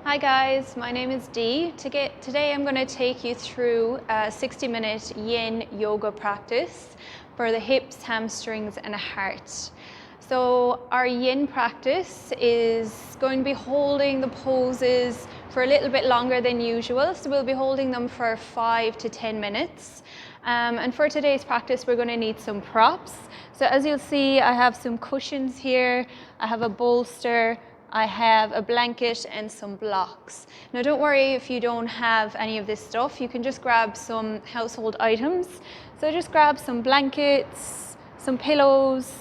Hi guys, my name is Dee. Today I'm going to take you through a 60-minute Yin Yoga practice for the hips, hamstrings and heart. So our Yin practice is going to be holding the poses for a little bit longer than usual. So we'll be holding them for 5 to 10 minutes. And for today's practice, we're going to need some props. So as you'll see, I have some cushions here. I have a bolster. I have a blanket and some blocks. Now don't worry if you don't have any of this stuff, you can just grab some household items. So just grab some blankets, some pillows.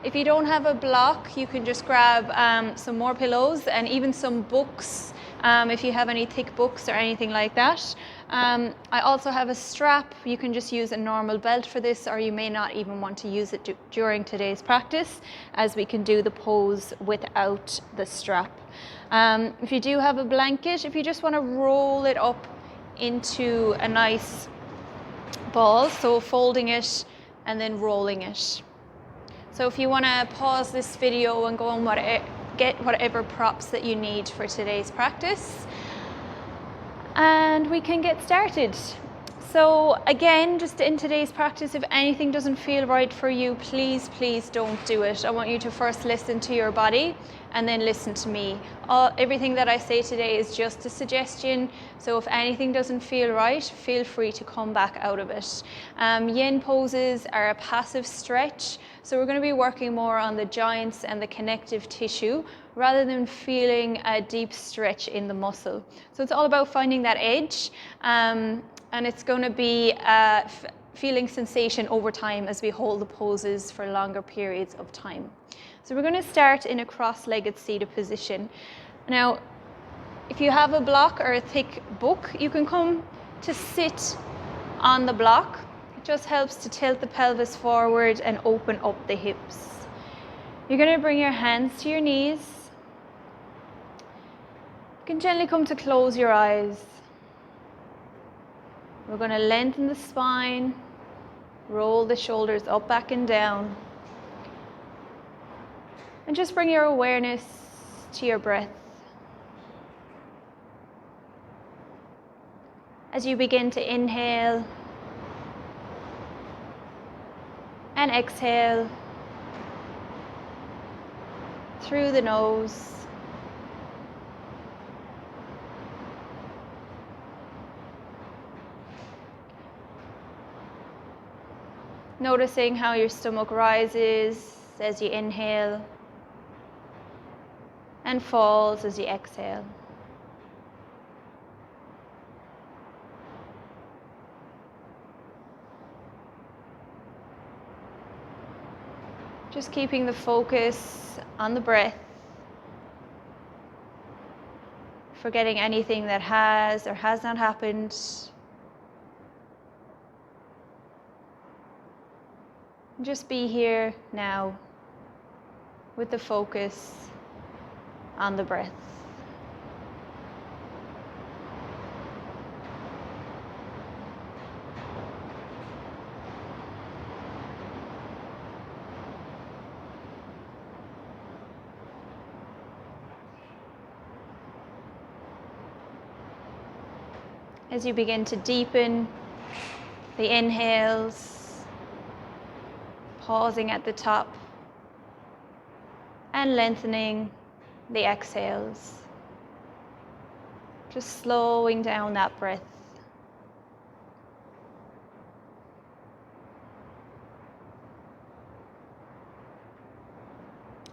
If you don't have a block, you can just grab some more pillows and even some books if you have any thick books or anything like that. I also have a strap. You can just use a normal belt for this, or you may not even want to use it during today's practice, as we can do the pose without the strap. If you do have a blanket, if you just want to roll it up into a nice ball, so folding it and then rolling it. So if you want to pause this video and go and get whatever props that you need for today's practice, and we can get started. So again, just in today's practice, if anything doesn't feel right for you, please don't do it. I want you to first listen to your body and then listen to me. Everything that I say today is just a suggestion. So if anything doesn't feel right, feel free to come back out of it. Yin poses are a passive stretch. So we're going to be working more on the joints and the connective tissue rather than feeling a deep stretch in the muscle. So it's all about finding that edge. And it's going to be feeling sensation over time as we hold the poses for longer periods of time. So we're going to start in a cross-legged seated position. Now, if you have a block or a thick book, you can come to sit on the block. It just helps to tilt the pelvis forward and open up the hips. You're going to bring your hands to your knees. You can gently come to close your eyes. We're going to lengthen the spine, roll the shoulders up, back and down. And just bring your awareness to your breath. As you begin to inhale and exhale through the nose. Noticing how your stomach rises as you inhale and falls as you exhale. Just keeping the focus on the breath, forgetting anything that has or has not happened. Just be here now with the focus on the breath. As you begin to deepen the inhales, pausing at the top and lengthening the exhales. Just slowing down that breath.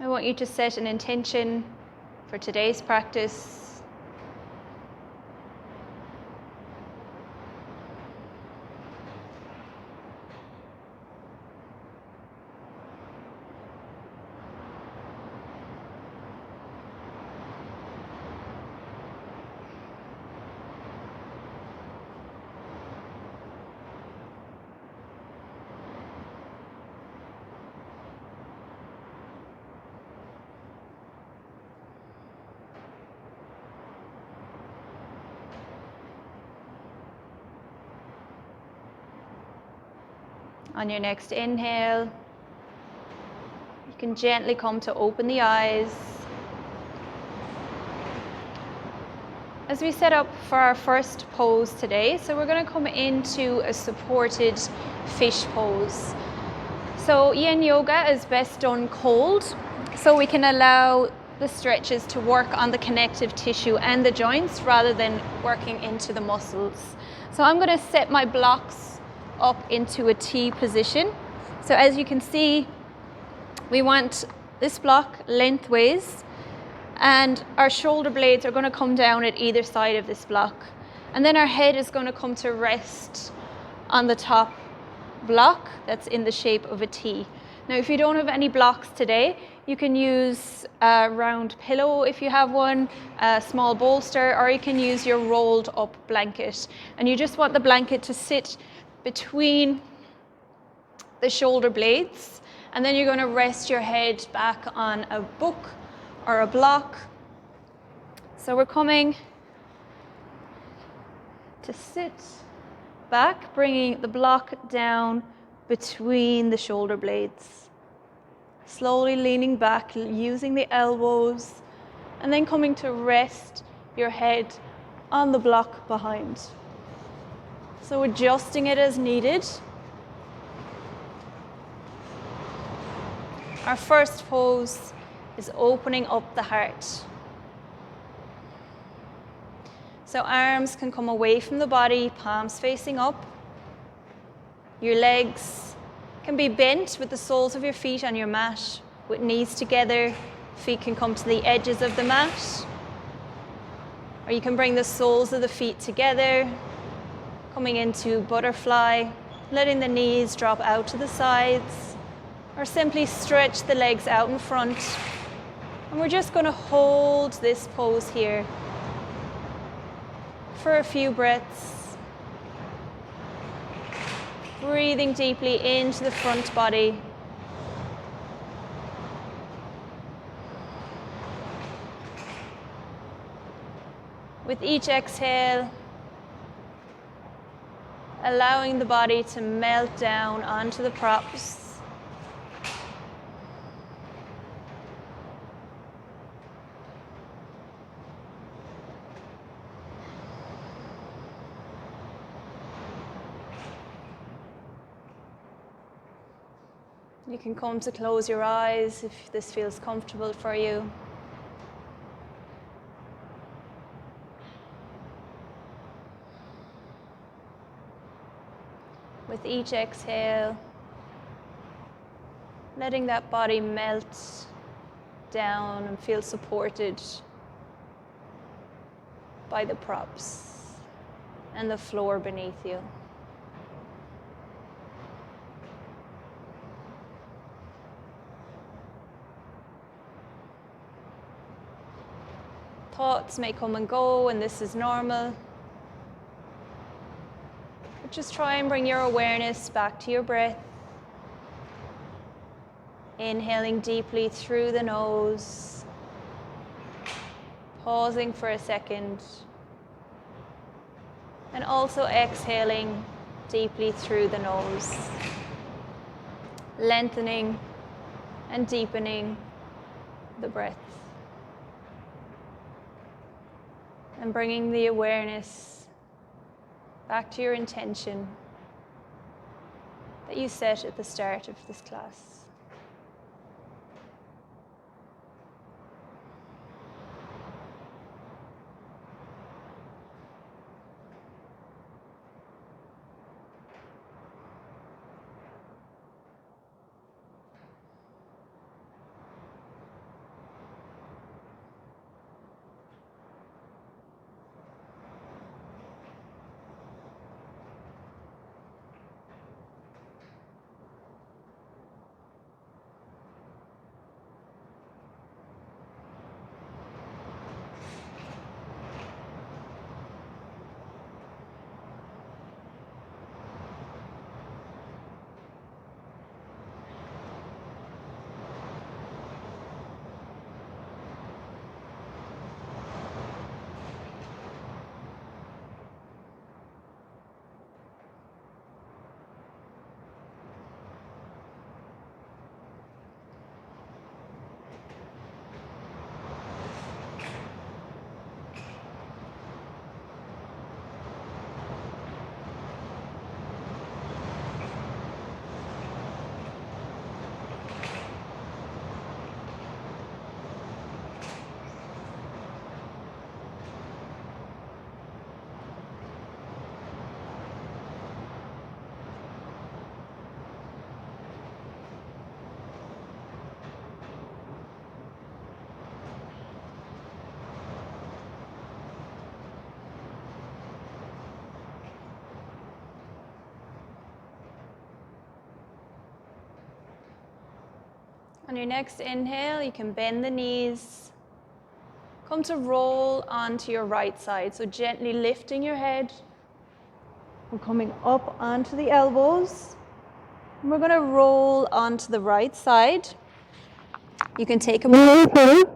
I want you to set an intention for today's practice. On your next inhale, you can gently come to open the eyes. as we set up for our first pose today, so we're going to come into a supported fish pose. So Yin Yoga is best done cold, so we can allow the stretches to work on the connective tissue and the joints rather than working into the muscles. So I'm going to set my blocks up into a T position. So as you can see, we want this block lengthways, and our shoulder blades are going to come down at either side of this block. And then our head is going to come to rest on the top block that's in the shape of a T. Now, if you don't have any blocks today, you can use a round pillow if you have one, a small bolster, or you can use your rolled up blanket. And you just want the blanket to sit between the shoulder blades, and then you're going to rest your head back on a book or a block. So we're coming to sit back, bringing the block down between the shoulder blades. Slowly leaning back, using the elbows, and then coming to rest your head on the block behind. So adjusting it as needed. Our first pose is opening up the heart. So arms can come away from the body, palms facing up. Your legs can be bent with the soles of your feet on your mat, with knees together. Feet can come to the edges of the mat. Or you can bring the soles of the feet together, coming into butterfly, letting the knees drop out to the sides, or simply stretch the legs out in front. And we're just going to hold this pose here for a few breaths. Breathing deeply into the front body. With each exhale, allowing the body to melt down onto the props. You can come to close your eyes if this feels comfortable for you. With each exhale, letting that body melt down and feel supported by the props and the floor beneath you. Thoughts may come and go, and this is normal. But just try and bring your awareness back to your breath. Inhaling deeply through the nose. Pausing for a second. And also exhaling deeply through the nose. Lengthening and deepening the breath. And bringing the awareness back to your intention that you set at the start of this class. On your next inhale, you can bend the knees. Come to roll onto your right side. So gently lifting your head. We're coming up onto the elbows. And we're going to roll onto the right side. You can take a moment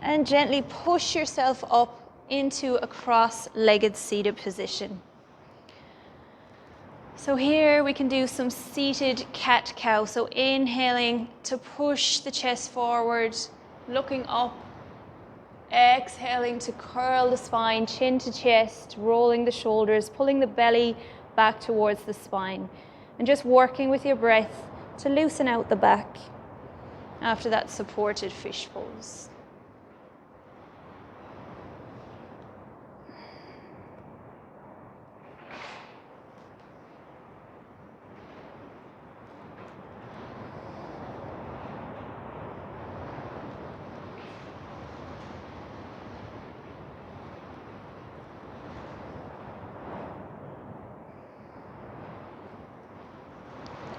and gently push yourself up into a cross-legged seated position. So here we can do some seated cat-cow. So inhaling to push the chest forward, looking up. Exhaling to curl the spine, chin to chest, rolling the shoulders, pulling the belly back towards the spine. And just working with your breath to loosen out the back after that supported fish pose.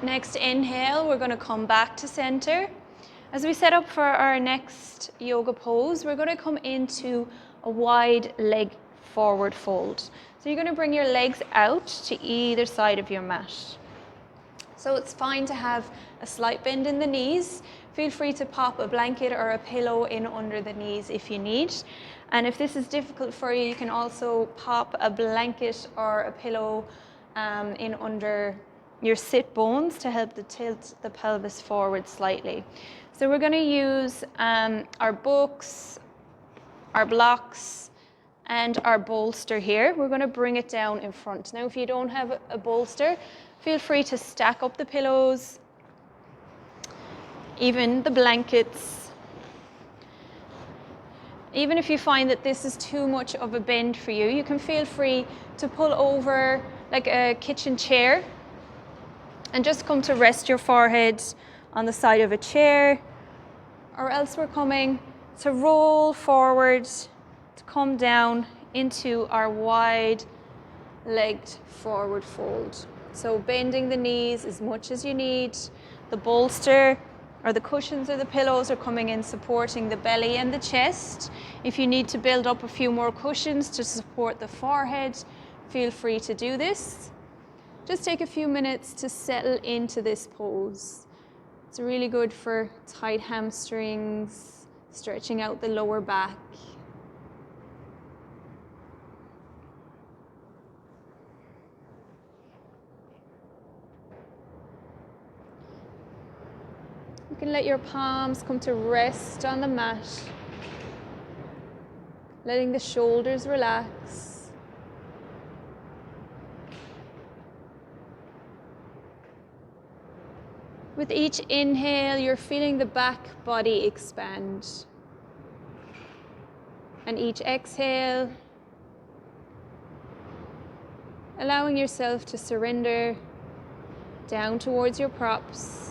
Next inhale, we're going to come back to center. As we set up for our next yoga pose, we're going to come into a wide leg forward fold. So you're going to bring your legs out to either side of your mat. So it's fine to have a slight bend in the knees. Feel free to pop a blanket or a pillow in under the knees if you need. And if this is difficult for you, you can also pop a blanket or a pillow in under your sit bones to help to tilt the pelvis forward slightly. So we're going to use our books, our blocks, and our bolster here. We're going to bring it down in front. Now, if you don't have a bolster, feel free to stack up the pillows, even the blankets. Even if you find that this is too much of a bend for you, you can feel free to pull over like a kitchen chair and just come to rest your forehead on the side of a chair, or else we're coming to roll forward, to come down into our wide-legged forward fold. So bending the knees as much as you need. The bolster or the cushions or the pillows are coming in supporting the belly and the chest. If you need to build up a few more cushions to support the forehead, feel free to do this. Just take a few minutes to settle into this pose. It's really good for tight hamstrings, stretching out the lower back. You can let your palms come to rest on the mat, letting the shoulders relax. With each inhale, you're feeling the back body expand. And each exhale, allowing yourself to surrender down towards your props.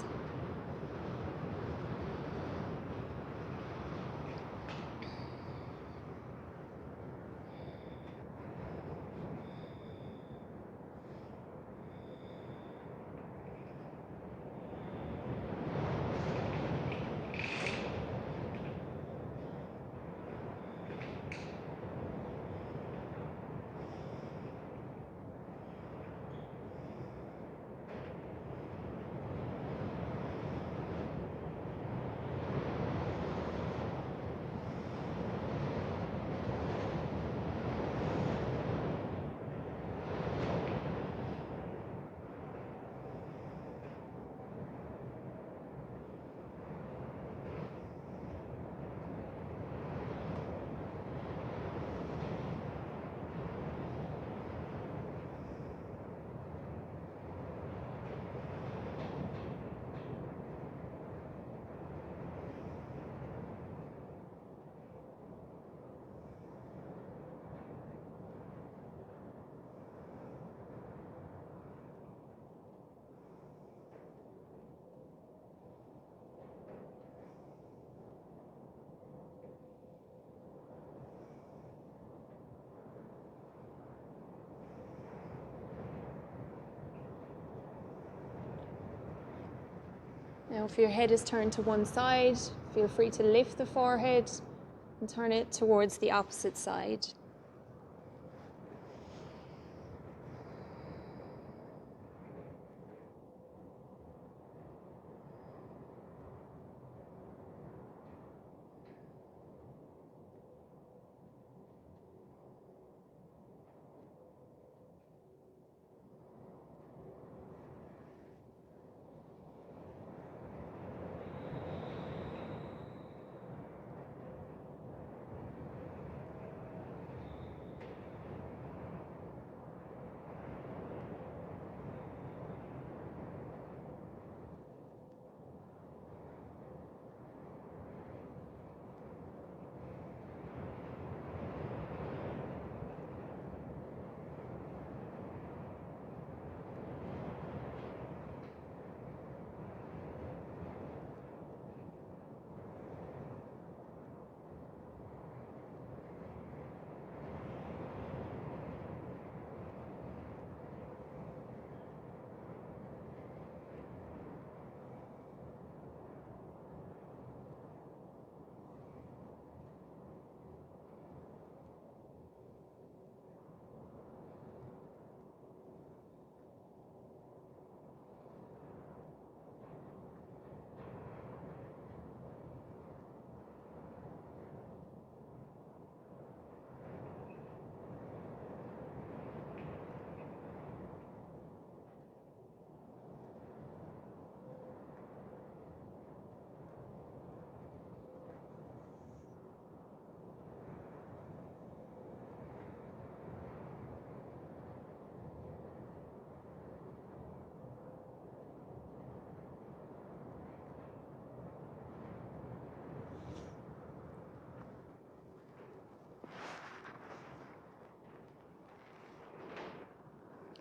Now if your head is turned to one side, feel free to lift the forehead and turn it towards the opposite side.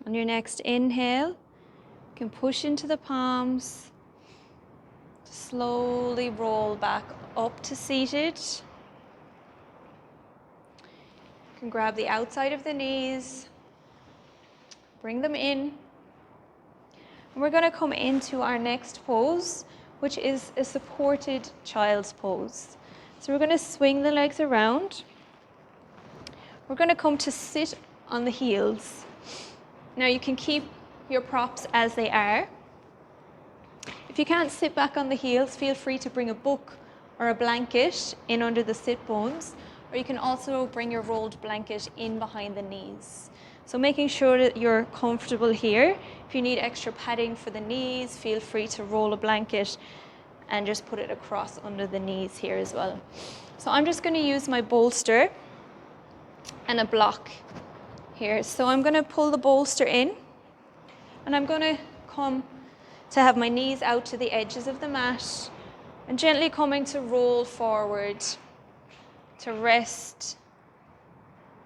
On your next inhale, you can push into the palms, slowly roll back up to seated. You can grab the outside of the knees, bring them in. And we're going to come into our next pose, which is a supported child's pose. So we're going to swing the legs around. We're going to come to sit on the heels. Now you can keep your props as they are. If you can't sit back on the heels, feel free to bring a book or a blanket in under the sit bones, or you can also bring your rolled blanket in behind the knees. So making sure that you're comfortable here. If you need extra padding for the knees, feel free to roll a blanket and just put it across under the knees here as well. So I'm just going to use my bolster and a block here. So I'm going to pull the bolster in, and I'm going to come to have my knees out to the edges of the mat and gently coming to roll forward to rest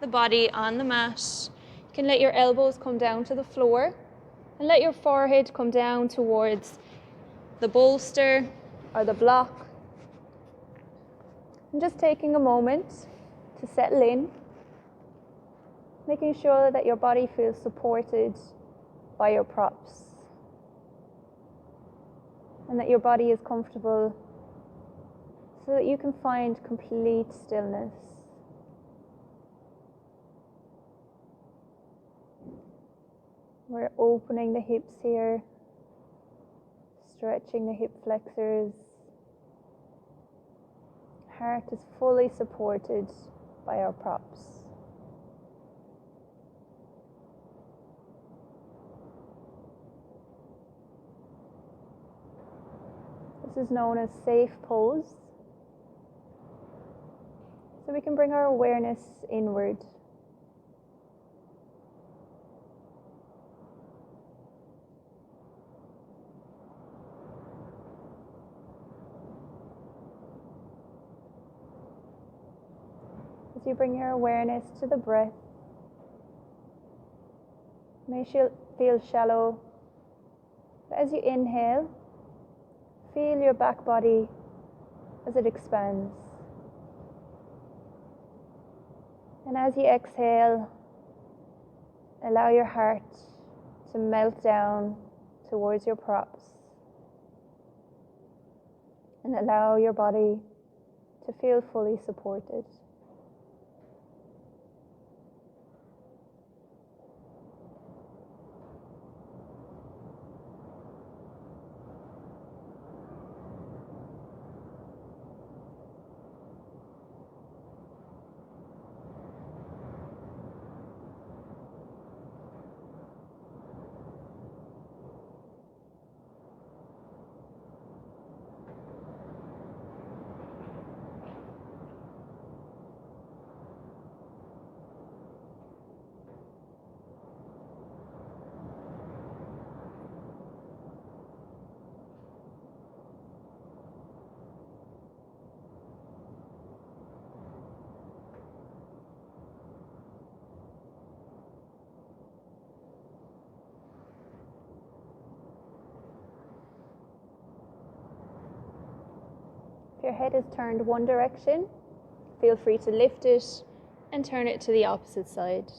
the body on the mat. You can let your elbows come down to the floor and let your forehead come down towards the bolster or the block. And just taking a moment to settle in, making sure that your body feels supported by your props and that your body is comfortable so that you can find complete stillness. We're opening the hips here, stretching the hip flexors. Heart is fully supported by our props. This is known as safe pose. So we can bring our awareness inward. As you bring your awareness to the breath, may feel shallow. But as you inhale, feel your back body as it expands. And as you exhale, allow your heart to melt down towards your props. and allow your body to feel fully supported. If your head is turned one direction, feel free to lift it and turn it to the opposite side.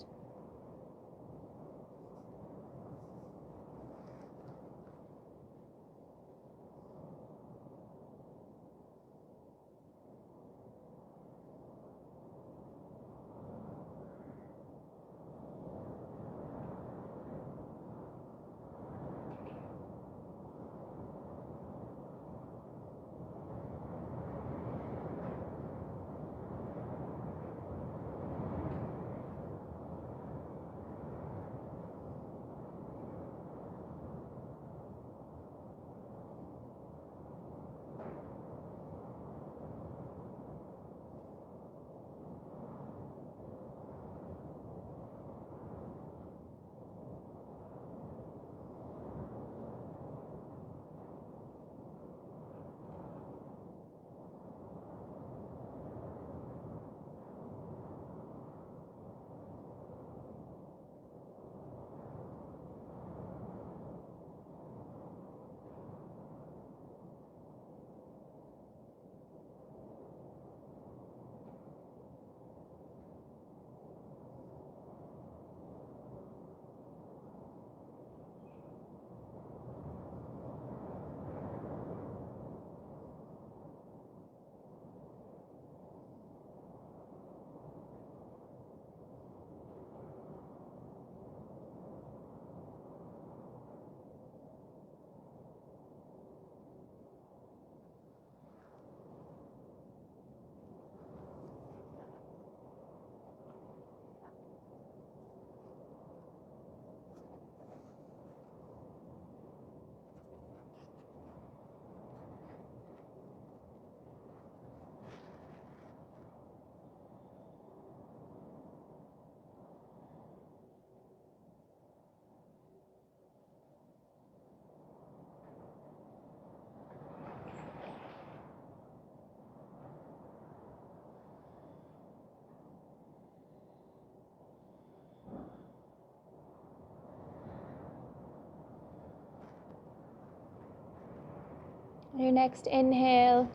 On your next inhale,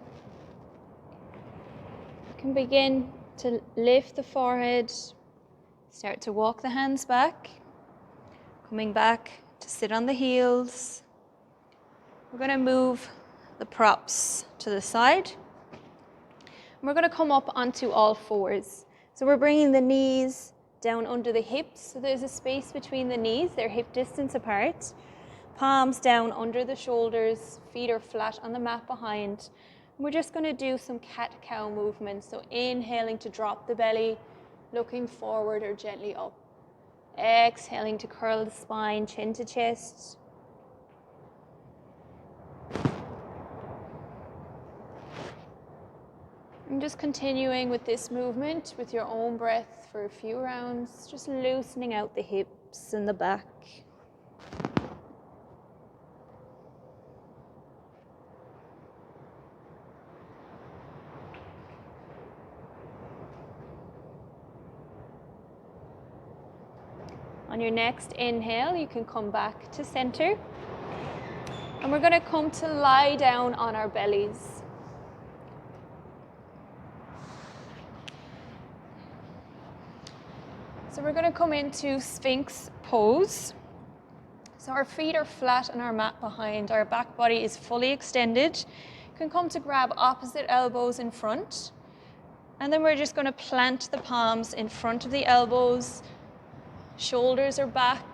you can begin to lift the forehead, start to walk the hands back, coming back to sit on the heels. We're going to move the props to the side. And we're going to come up onto all fours. So we're bringing the knees down under the hips. So there's a space between the knees, they're hip distance apart. Palms down under the shoulders, feet are flat on the mat behind. And we're just going to do some cat-cow movements. So inhaling to drop the belly, looking forward or gently up. Exhaling to curl the spine, chin to chest. And just continuing with this movement with your own breath for a few rounds, just loosening out the hips and the back. On your next inhale, you can come back to center. And we're going to come to lie down on our bellies. So we're going to come into Sphinx pose. So our feet are flat on our mat behind. Our back body is fully extended. You can come to grab opposite elbows in front. And then we're just going to plant the palms in front of the elbows. Shoulders are back.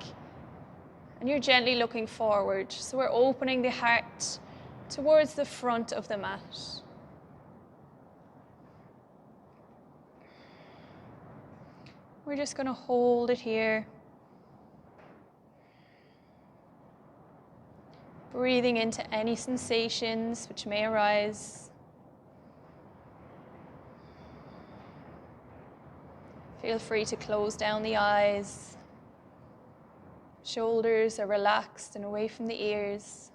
And you're gently looking forward. So we're opening the heart towards the front of the mat. We're just going to hold it here. Breathing into any sensations which may arise. Feel free to close down the eyes. Shoulders are relaxed and away from the ears.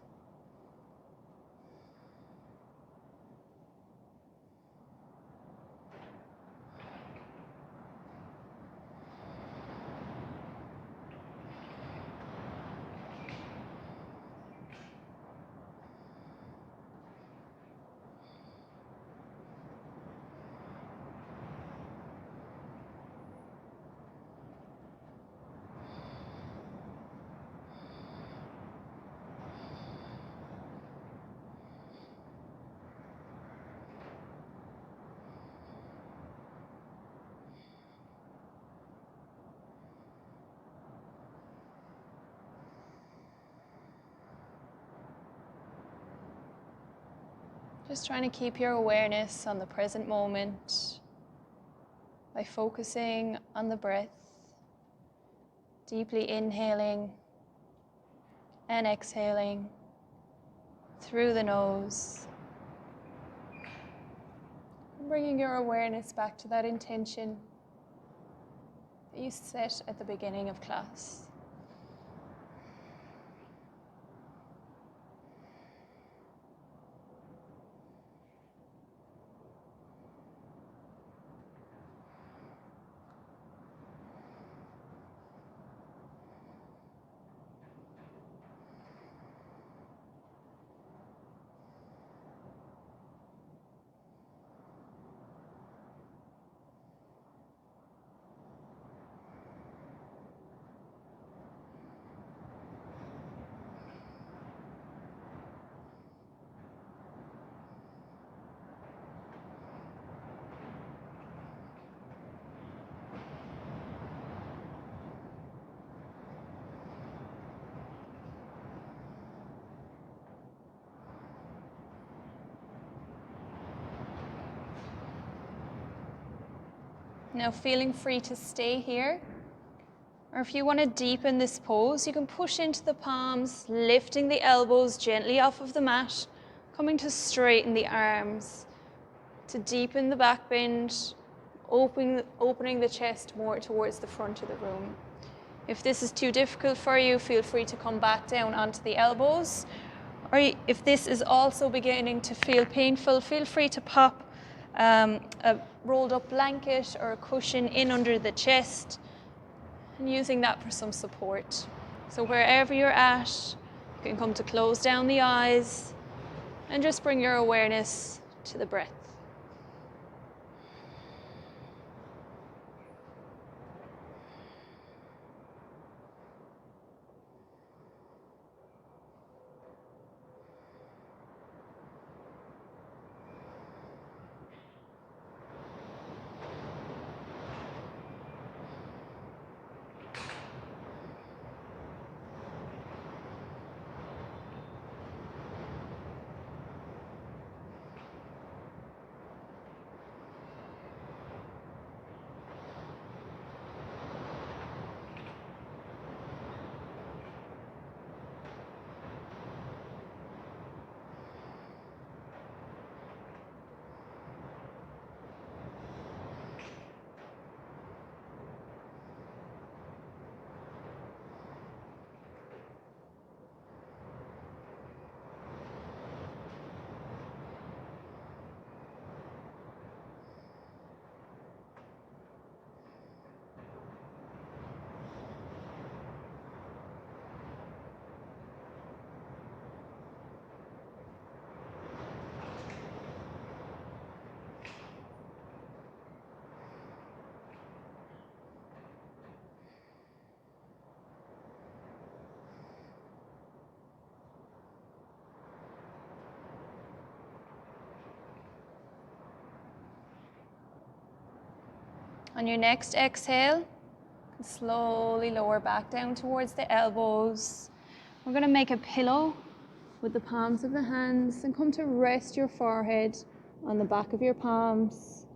Just trying to keep your awareness on the present moment by focusing on the breath, deeply inhaling and exhaling through the nose, and bringing your awareness back to that intention that you set at the beginning of class. Now feeling free to stay here, or if you want to deepen this pose, you can push into the palms, lifting the elbows gently off of the mat, coming to straighten the arms, to deepen the back bend, opening the chest more towards the front of the room. If this is too difficult for you, feel free to come back down onto the elbows, or if this is also beginning to feel painful, feel free to pop a rolled up blanket or a cushion in under the chest and using that for some support. So wherever you're at, you can come to close down the eyes and just bring your awareness to the breath. On your next exhale, slowly lower back down towards the elbows. We're going to make a pillow with the palms of the hands and come to rest your forehead on the back of your palms.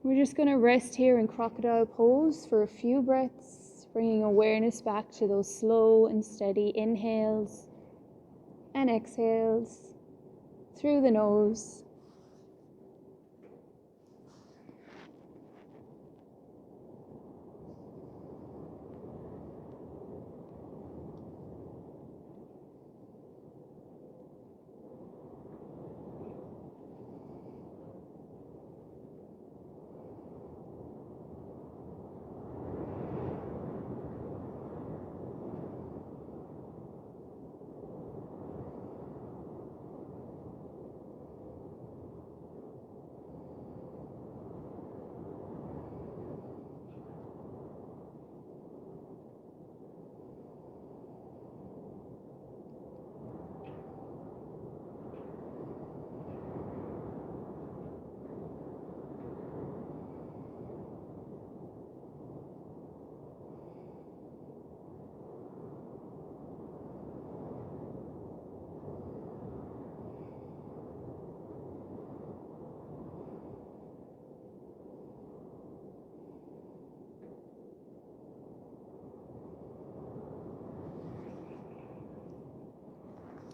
We're just going to rest here in crocodile pose for a few breaths, bringing awareness back to those slow and steady inhales and exhales through the nose.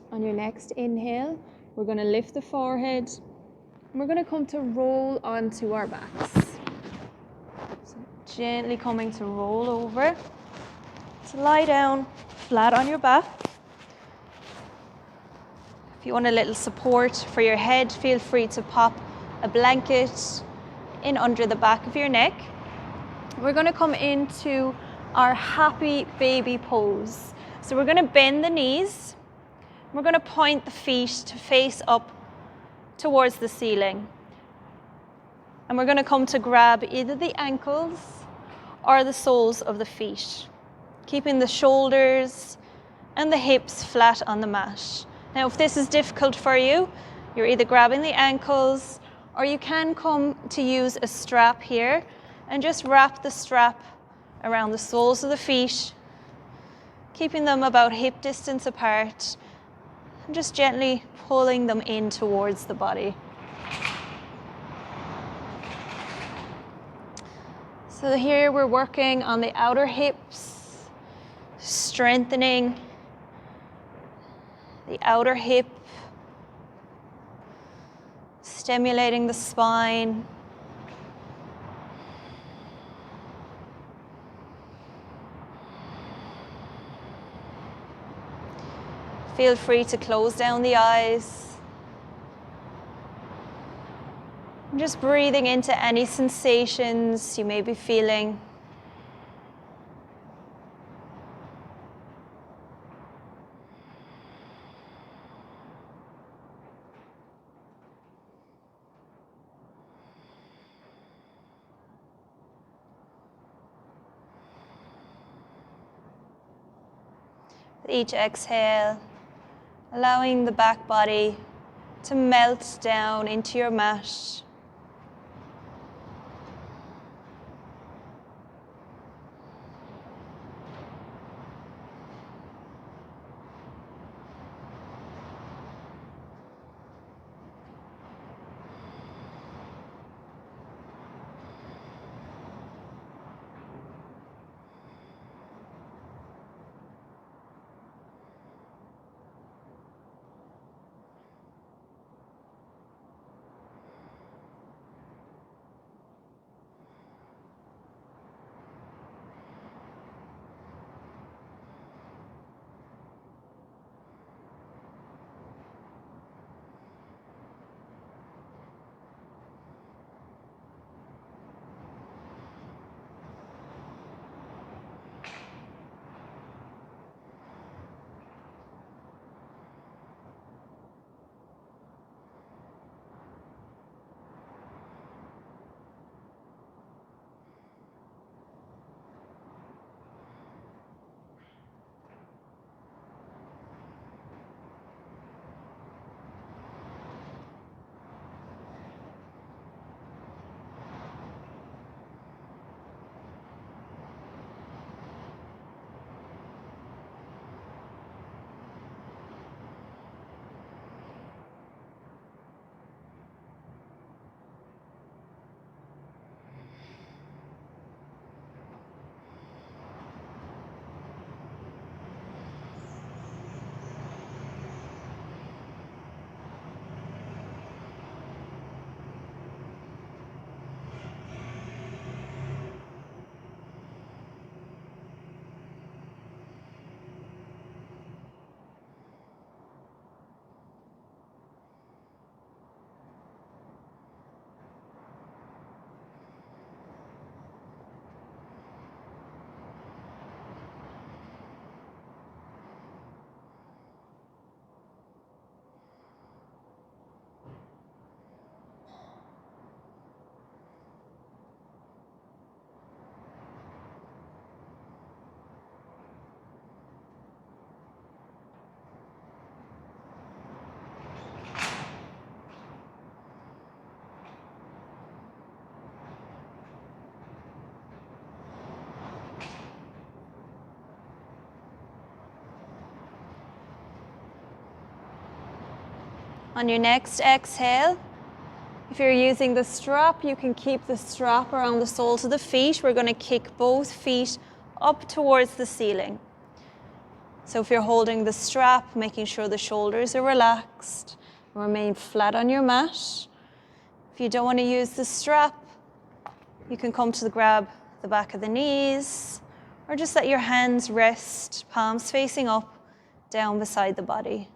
On your next inhale, we're going to lift the forehead and we're going to come to roll onto our backs. So gently coming to roll over, to lie down flat on your back. If you want a little support for your head, feel free to pop a blanket in under the back of your neck. We're going to come into our happy baby pose. So we're going to bend the knees. We're going to point the feet to face up towards the ceiling. And we're going to come to grab either the ankles or the soles of the feet, keeping the shoulders and the hips flat on the mat. Now, if this is difficult for you, you're either grabbing the ankles or you can come to use a strap here and just wrap the strap around the soles of the feet, keeping them about hip distance apart, and just gently pulling them in towards the body. So here we're working on the outer hips, strengthening the outer hip, stimulating the spine. Feel free to close down the eyes. And just breathing into any sensations you may be feeling. With each exhale, allowing the back body to melt down into your mat. On your next exhale, if you're using the strap, you can keep the strap around the soles of the feet. We're going to kick both feet up towards the ceiling. So if you're holding the strap, making sure the shoulders are relaxed, remain flat on your mat. If you don't want to use the strap, you can come to grab the back of the knees, or just let your hands rest, palms facing up, down beside the body.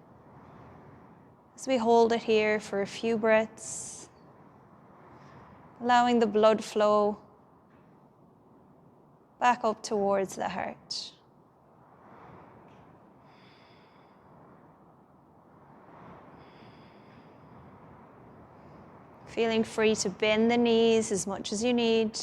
As we hold it here for a few breaths, allowing the blood flow back up towards the heart. Feeling free to bend the knees as much as you need.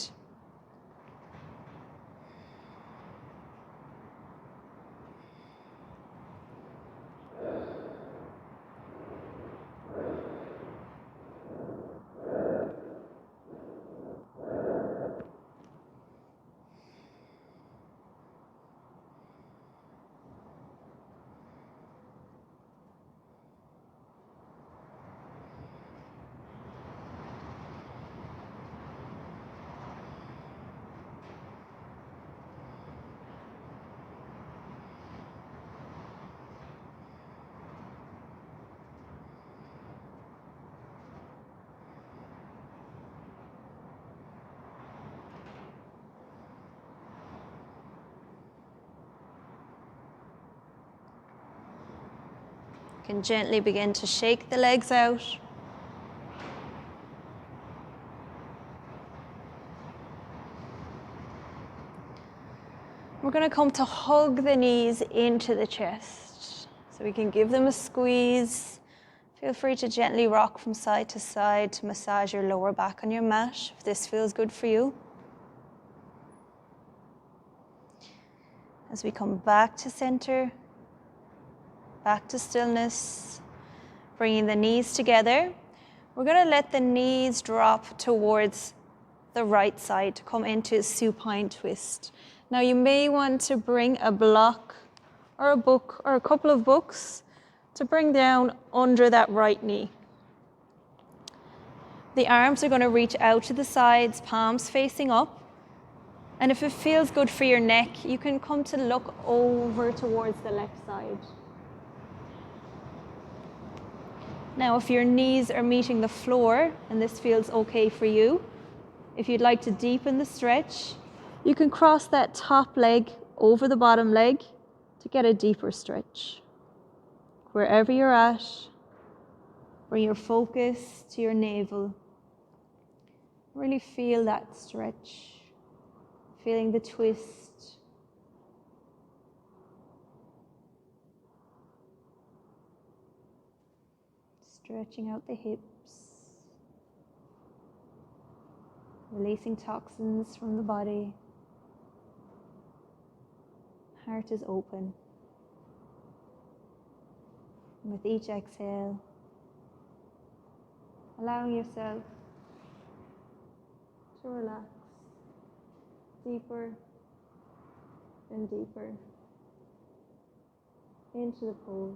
You can gently begin to shake the legs out. We're going to come to hug the knees into the chest. So we can give them a squeeze. Feel free to gently rock from side to side to massage your lower back on your mat if this feels good for you. As we come back to center, back to stillness, bringing the knees together, we're going to let the knees drop towards the right side to come into a supine twist. Now you may want to bring a block or a book or a couple of books to bring down under that right knee. The arms are going to reach out to the sides, palms facing up. And if it feels good for your neck, you can come to look over towards the left side. Now, if your knees are meeting the floor and this feels okay for you, if you'd like to deepen the stretch, you can cross that top leg over the bottom leg to get a deeper stretch. Wherever you're at, bring your focus to your navel. Really feel that stretch, feeling the twist. Stretching out the hips, releasing toxins from the body. Heart is open. And with each exhale, allowing yourself to relax deeper and deeper into the pose.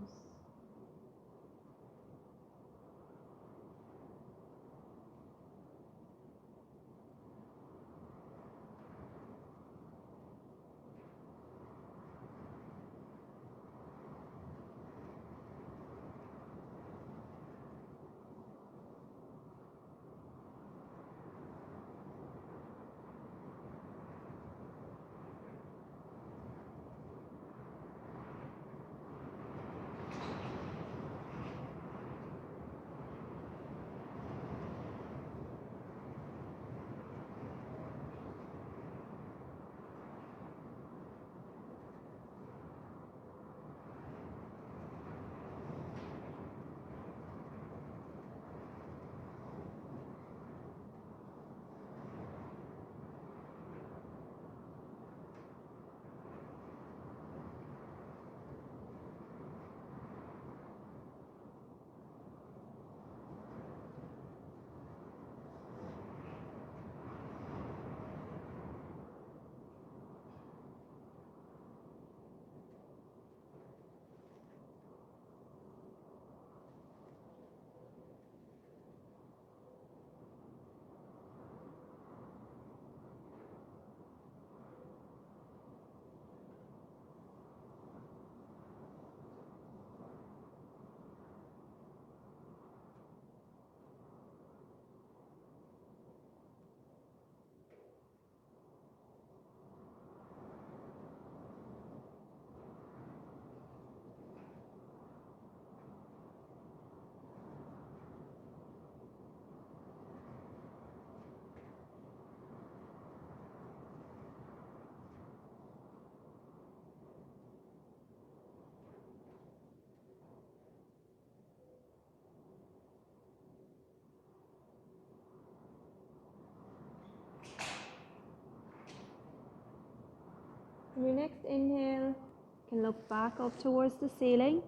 On your next inhale, you can look back up towards the ceiling,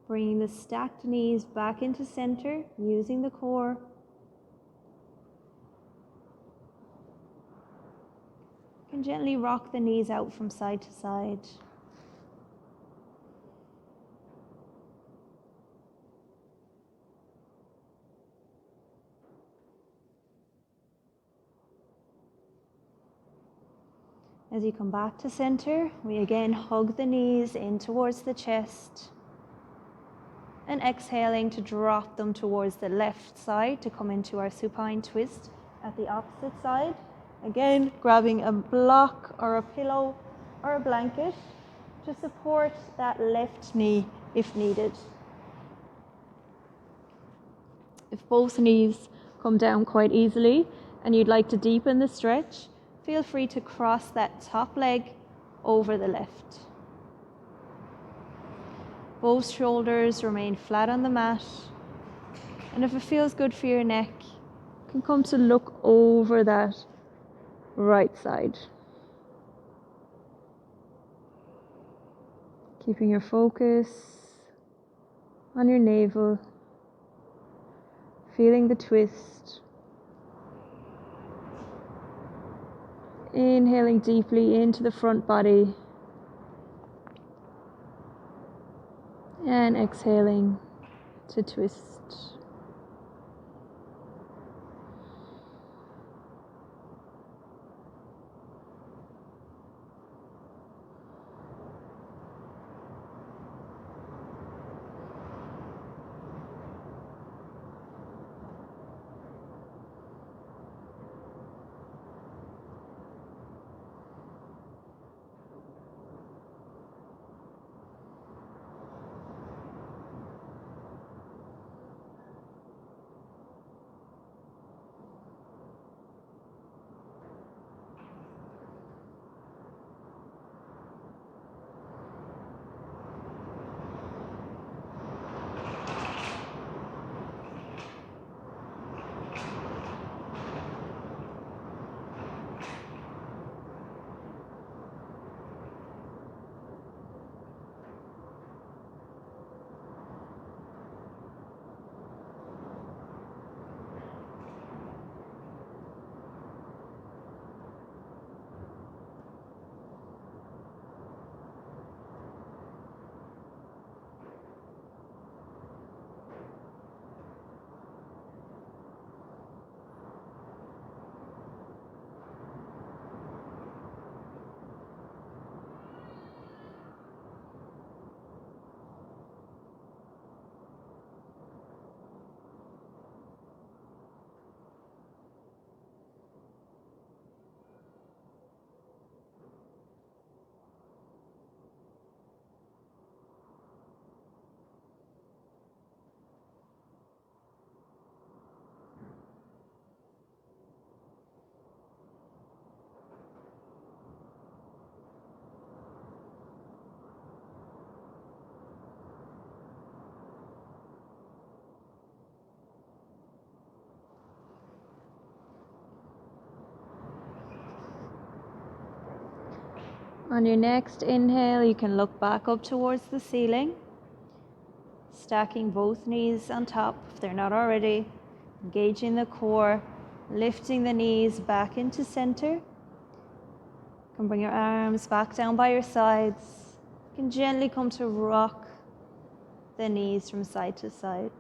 bringing the stacked knees back into center, using the core. You can gently rock the knees out from side to side. As you come back to center, we again hug the knees in towards the chest. And exhaling to drop them towards the left side to come into our supine twist at the opposite side. Again, grabbing a block or a pillow or a blanket to support that left knee if needed. If both knees come down quite easily and you'd like to deepen the stretch, feel free to cross that top leg over the left. Both shoulders remain flat on the mat. And if it feels good for your neck, you can come to look over that right side. Keeping your focus on your navel, feeling the twist. Inhaling deeply into the front body. And exhaling to twist. On your next inhale, you can look back up towards the ceiling, stacking both knees on top if they're not already, engaging the core, lifting the knees back into center. You can bring your arms back down by your sides. You can gently come to rock the knees from side to side.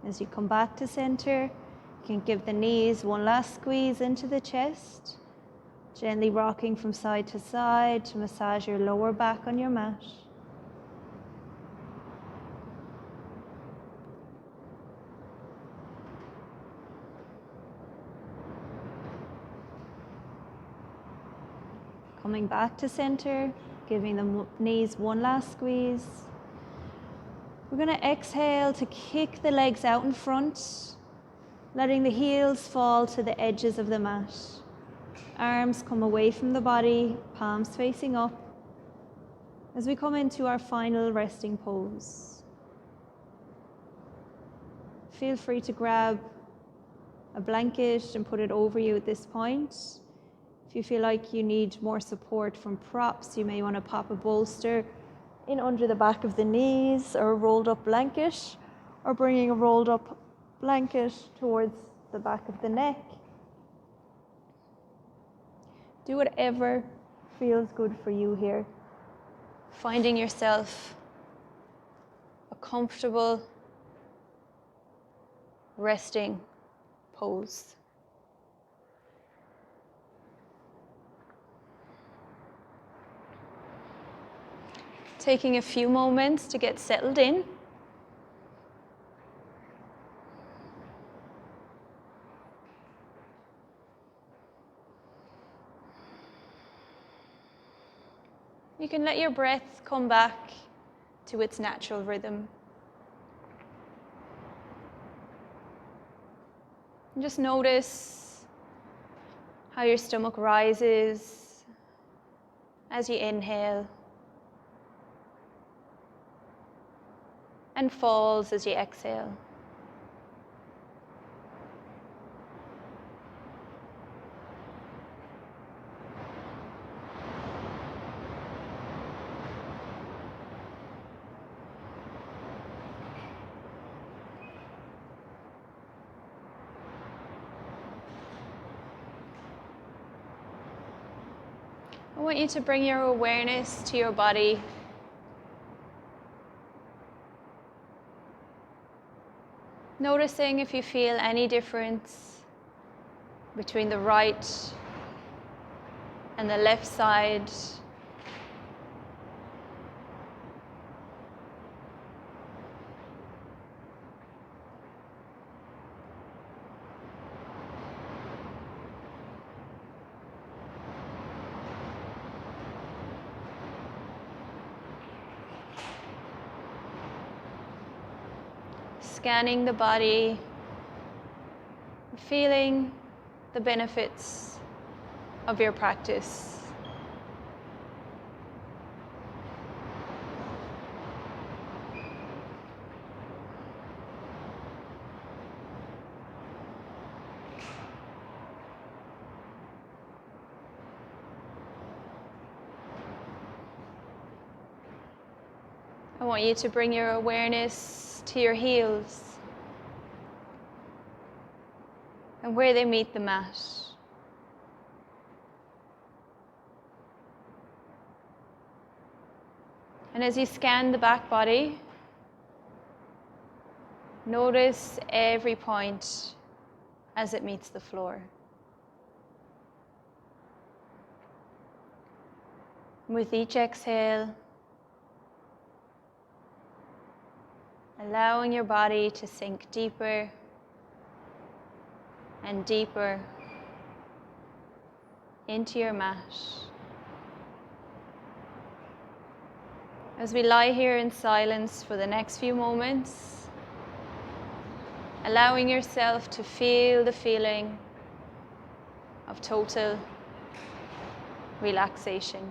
As you come back to center, you can give the knees one last squeeze into the chest, gently rocking from side to side to massage your lower back on your mat. Coming back to center, giving the knees one last squeeze. We're going to exhale to kick the legs out in front, letting the heels fall to the edges of the mat. Arms come away from the body, palms facing up, as we come into our final resting pose. Feel free to grab a blanket and put it over you at this point. If you feel like you need more support from props, you may want to pop a bolster in under the back of the knees, or a rolled up blanket, or bringing a rolled up blanket towards the back of the neck. Do whatever feels good for you here. Finding yourself a comfortable resting pose. Taking a few moments to get settled in. You can let your breath come back to its natural rhythm. And just notice how your stomach rises as you inhale and falls as you exhale. I want you to bring your awareness to your body. Noticing if you feel any difference between the right and the left side. Scanning the body, feeling the benefits of your practice. I want you to bring your awareness to your heels and where they meet the mat. And as you scan the back body, notice every point as it meets the floor. With each exhale, allowing your body to sink deeper and deeper into your mat. As we lie here in silence for the next few moments, allowing yourself to feel the feeling of total relaxation.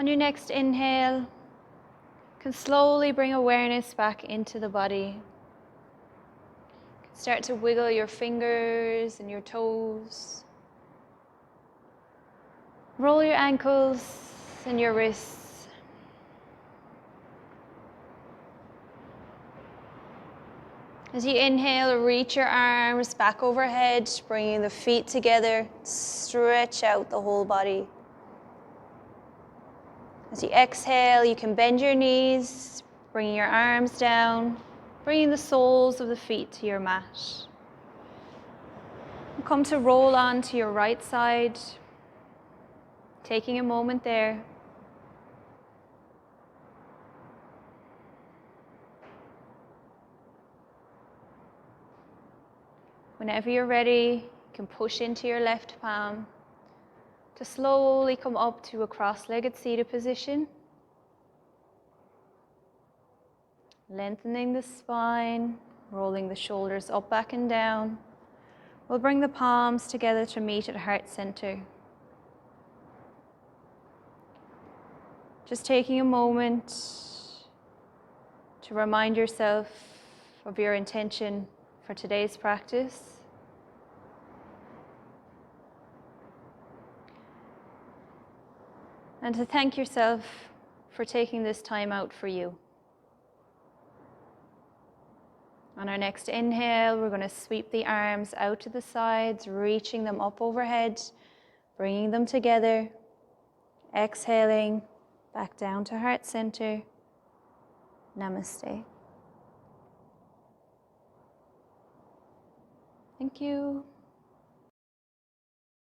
On your next inhale, you can slowly bring awareness back into the body. You can start to wiggle your fingers and your toes. Roll your ankles and your wrists. As you inhale, reach your arms back overhead, bringing the feet together, stretch out the whole body. As you exhale, you can bend your knees, bringing your arms down, bringing the soles of the feet to your mat. Come to roll on to your right side, taking a moment there. Whenever you're ready, you can push into your left palm to slowly come up to a cross-legged seated position. Lengthening the spine, rolling the shoulders up, back and down. We'll bring the palms together to meet at heart center. Just taking a moment to remind yourself of your intention for today's practice. And to thank yourself for taking this time out for you. On our next inhale, we're going to sweep the arms out to the sides, reaching them up overhead, bringing them together. Exhaling, back down to heart center. Namaste. Thank you.